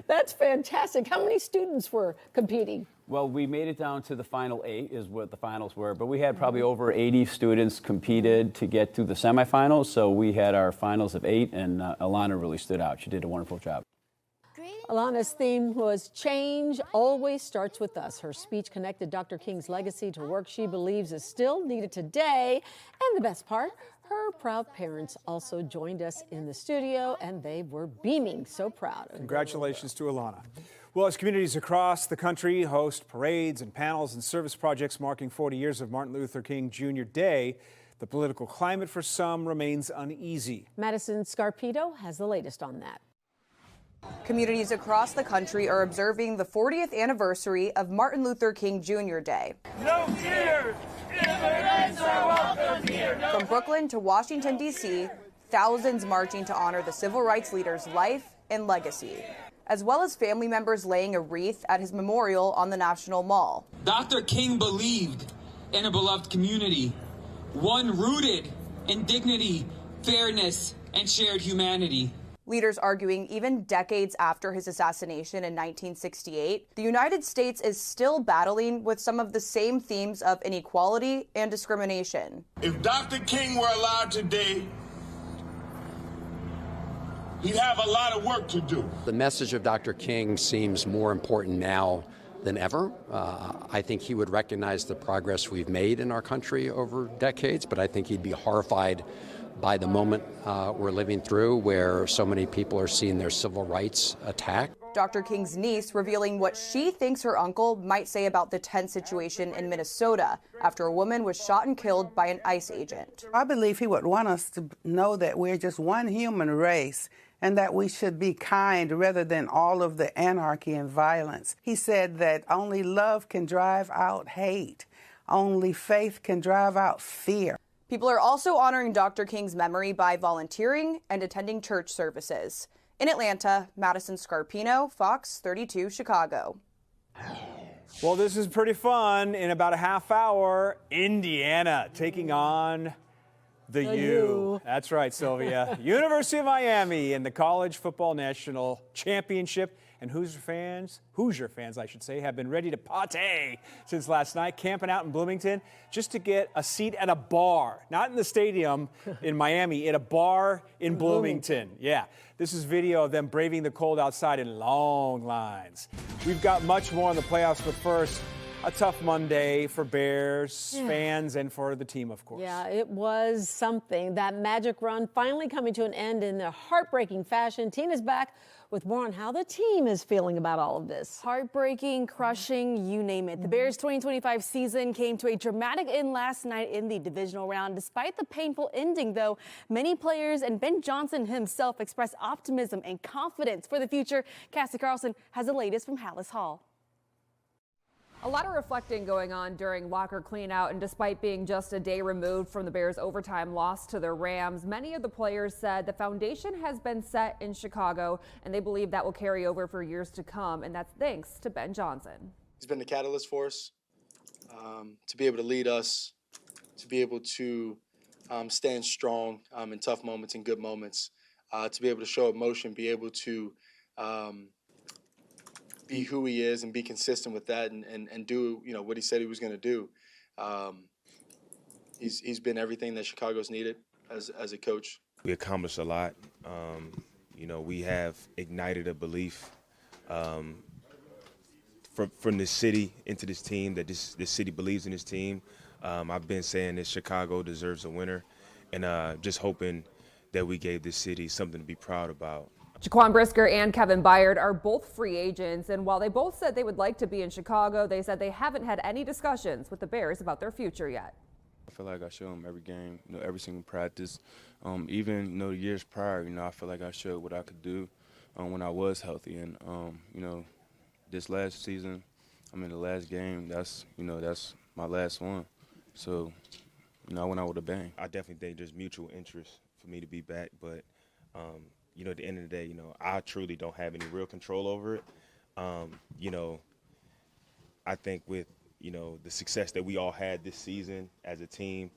That's fantastic. How many students were competing? Well, we made it down to the final 8 is what the finals were, but we had probably over 80 students competed to get to the semifinals. So we had our finals of 8, and Alana really stood out. She did a wonderful job. Alana's theme was "Change Always Starts With Us." Her speech connected Dr. King's legacy to work she believes is still needed today. And the best part, her proud parents also joined us in the studio, and they were beaming, so proud. Congratulations to Alana. Well, as communities across the country host parades and panels and service projects marking 40 years of Martin Luther King Jr. Day, the political climate for some remains uneasy. Madison Scarpito has the latest on that. Communities across the country are observing the 40th anniversary of Martin Luther King Jr. Day. No fear, immigrants are welcome here. From Brooklyn to Washington, D.C., thousands marching to honor the civil rights leader's life and legacy, as well as family members laying a wreath at his memorial on the National Mall. Dr. King believed in a beloved community, one rooted in dignity, fairness, and shared humanity. Leaders arguing even decades after his assassination in 1968, the United States is still battling with some of the same themes of inequality and discrimination. If Dr. King were alive today, he'd have a lot of work to do. The message of Dr. King seems more important now than ever. I think he would recognize the progress we've made in our country over decades, but I think he'd be horrified by the moment we're living through, where so many people are seeing their civil rights attacked. Dr. King's niece revealing what she thinks her uncle might say about the tense situation in Minnesota after a woman was shot and killed by an ICE agent. I believe he would want us to know that we're just one human race and that we should be kind rather than all of the anarchy and violence. He said that only love can drive out hate. Only faith can drive out fear. People are also honoring Dr. King's memory by volunteering and attending church services. In Atlanta, Madison Scarpino, Fox 32 Chicago. Well, this is pretty fun. In about a half hour, Indiana taking on the U. That's right, Sylvia. University of Miami in the College Football National Championship. And Hoosier fans, I should say, have been ready to party since last night, camping out in Bloomington just to get a seat at a bar, not in the stadium in Miami, at a bar in Bloomington. Yeah, this is video of them braving the cold outside in long lines. We've got much more on the playoffs, but first, a tough Monday for Bears fans and for the team, of course. Yeah, it was something. That magic run finally coming to an end in a heartbreaking fashion. Tina's back with more on how the team is feeling about all of this. Heartbreaking, crushing, you name it. The Bears' 2025 season came to a dramatic end last night in the divisional round. Despite the painful ending, though, many players and Ben Johnson himself expressed optimism and confidence for the future. Cassie Carlson has the latest from Hallis Hall. A lot of reflecting going on during locker cleanout, and despite being just a day removed from the Bears' overtime loss to the Rams, many of the players said the foundation has been set in Chicago, and they believe that will carry over for years to come, and that's thanks to Ben Johnson. He's been the catalyst for us, to be able to lead us, to be able to stand strong in tough moments and good moments, to be able to show emotion, be able to be who he is and be consistent with that and do what he said he was going to do. He's been everything that Chicago's needed as a coach. We accomplished a lot. We have ignited a belief from this city into this team that this city believes in this team. I've been saying that Chicago deserves a winner, and just hoping that we gave this city something to be proud about. Jaquan Brisker and Kevin Byard are both free agents, and while they both said they would like to be in Chicago, they said they haven't had any discussions with the Bears about their future yet. I feel like I show them every game, every single practice. Even, the years prior, I feel like I showed what I could do when I was healthy. And, this last season, the last game, that's my last one. So, I went out with a bang. I definitely think there's mutual interest for me to be back, but at the end of the day, I truly don't have any real control over it. I think with, the success that we all had this season as a team,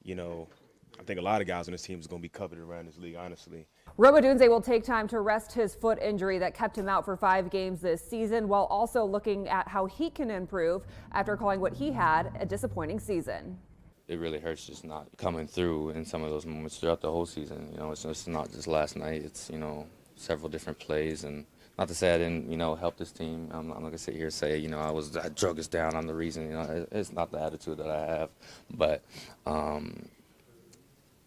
I think a lot of guys on this team is going to be coveted around this league, honestly. Robodunze will take time to rest his foot injury that kept him out for 5 games this season, while also looking at how he can improve after calling what he had a disappointing season. It really hurts just not coming through in some of those moments throughout the whole season. It's not just last night. It's, several different plays. And not to say I didn't, help this team. I'm not going to sit here and say, I drug us down on the reason. It's not the attitude that I have. But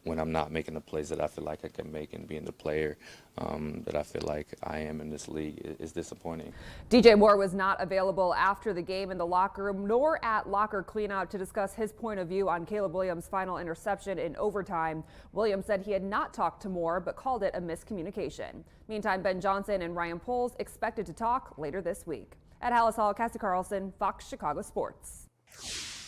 when I'm not making the plays that I feel like I can make and being the player that I feel like I am in this league is disappointing. DJ Moore was not available after the game in the locker room nor at locker cleanout to discuss his point of view on Caleb Williams' final interception in overtime. Williams said he had not talked to Moore but called it a miscommunication. Meantime, Ben Johnson and Ryan Poles expected to talk later this week. At Hallis Hall, Cassie Carlson, Fox Chicago Sports.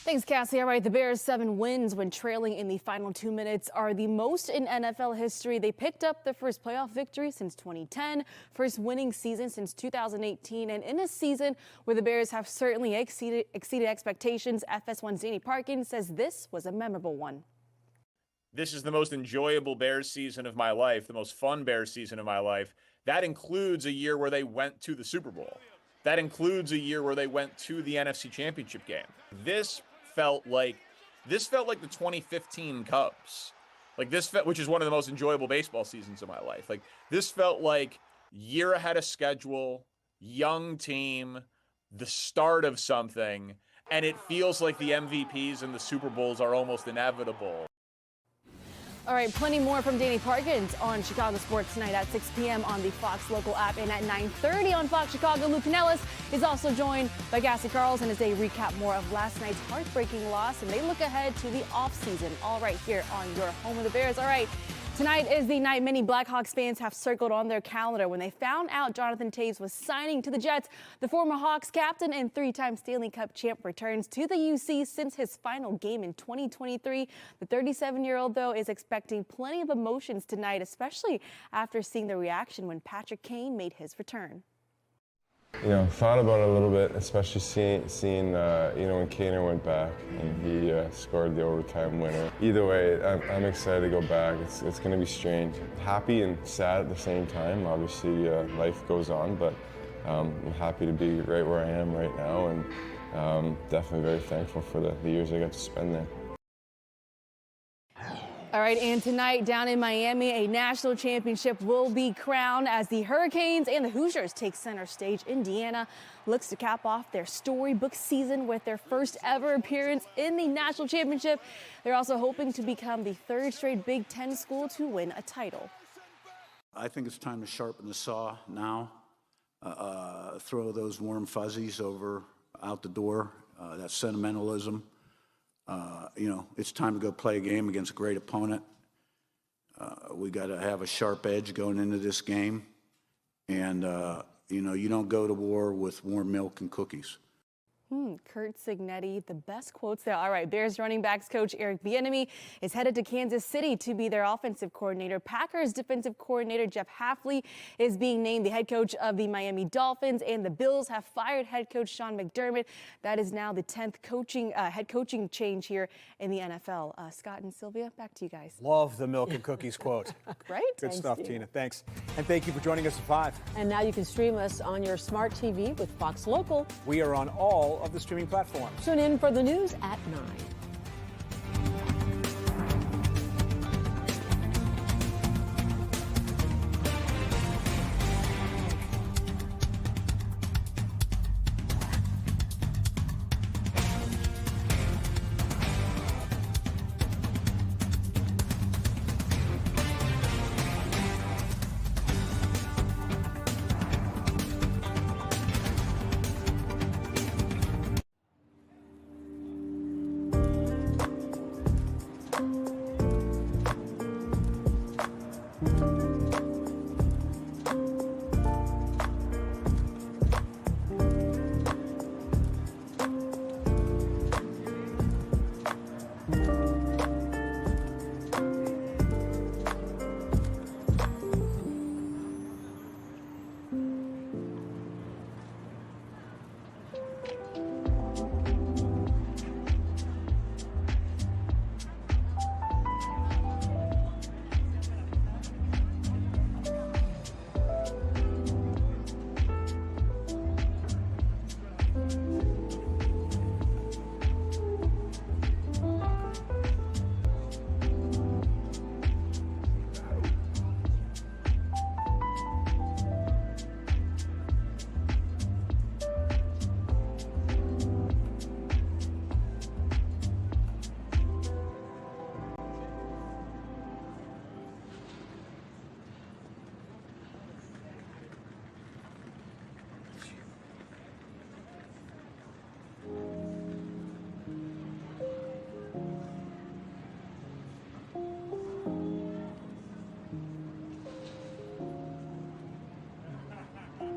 Thanks, Cassie. All right, the Bears' 7 wins when trailing in the final 2 minutes are the most in NFL history. They picked up their first playoff victory since 2010, first winning season since 2018, and in a season where the Bears have certainly exceeded expectations, FS1's Danny Parkins says this was a memorable one. This is the most enjoyable Bears season of my life, the most fun Bears season of my life. That includes a year where they went to the Super Bowl. That includes a year where they went to the NFC Championship game. This felt like the 2015 Cubs, which is one of the most enjoyable baseball seasons of my life. This felt like year ahead of schedule, young team, the start of something, and it feels like the MVPs and the Super Bowls are almost inevitable. All right, plenty more from Danny Parkins on Chicago Sports tonight at 6 p.m. on the Fox local app, and at 9:30 on Fox Chicago. Luke Canellis is also joined by Cassie Carlson as they recap more of last night's heartbreaking loss, and they look ahead to the offseason, all right here on your home of the Bears. All right, tonight is the night many Blackhawks fans have circled on their calendar when they found out Jonathan Toews was signing to the Jets. The former Hawks captain and 3-time Stanley Cup champ returns to the UC since his final game in 2023. The 37-year-old, though, is expecting plenty of emotions tonight, especially after seeing the reaction when Patrick Kane made his return. Thought about it a little bit, especially seeing when Kaner went back and he scored the overtime winner. Either way, I'm excited to go back. It's going to be strange. Happy and sad at the same time. Obviously, life goes on, but I'm happy to be right where I am right now, and definitely very thankful for the years I got to spend there. All right, and tonight down in Miami, a national championship will be crowned as the Hurricanes and the Hoosiers take center stage. Indiana looks to cap off their storybook season with their first ever appearance in the national championship. They're also hoping to become the third straight Big Ten school to win a title. I think it's time to sharpen the saw now, throw those warm fuzzies out the door, that sentimentalism. It's time to go play a game against a great opponent. We got to have a sharp edge going into this game. And, you don't go to war with warm milk and cookies. Kurt Signetti, the best quotes there. All right, Bears running backs coach Eric Bieniemy is headed to Kansas City to be their offensive coordinator. Packers defensive coordinator Jeff Hafley is being named the head coach of the Miami Dolphins, and the Bills have fired head coach Sean McDermott. That is now the 10th head coaching change here in the NFL. Scott and Sylvia, back to you guys. Love the milk and cookies quote. Right? Good Thanks, stuff, Tina. Tina. Thanks. And thank you for joining us at 5. And now you can stream us on your smart TV with Fox Local. We are on all of the streaming platforms. Tune in for the news at 9.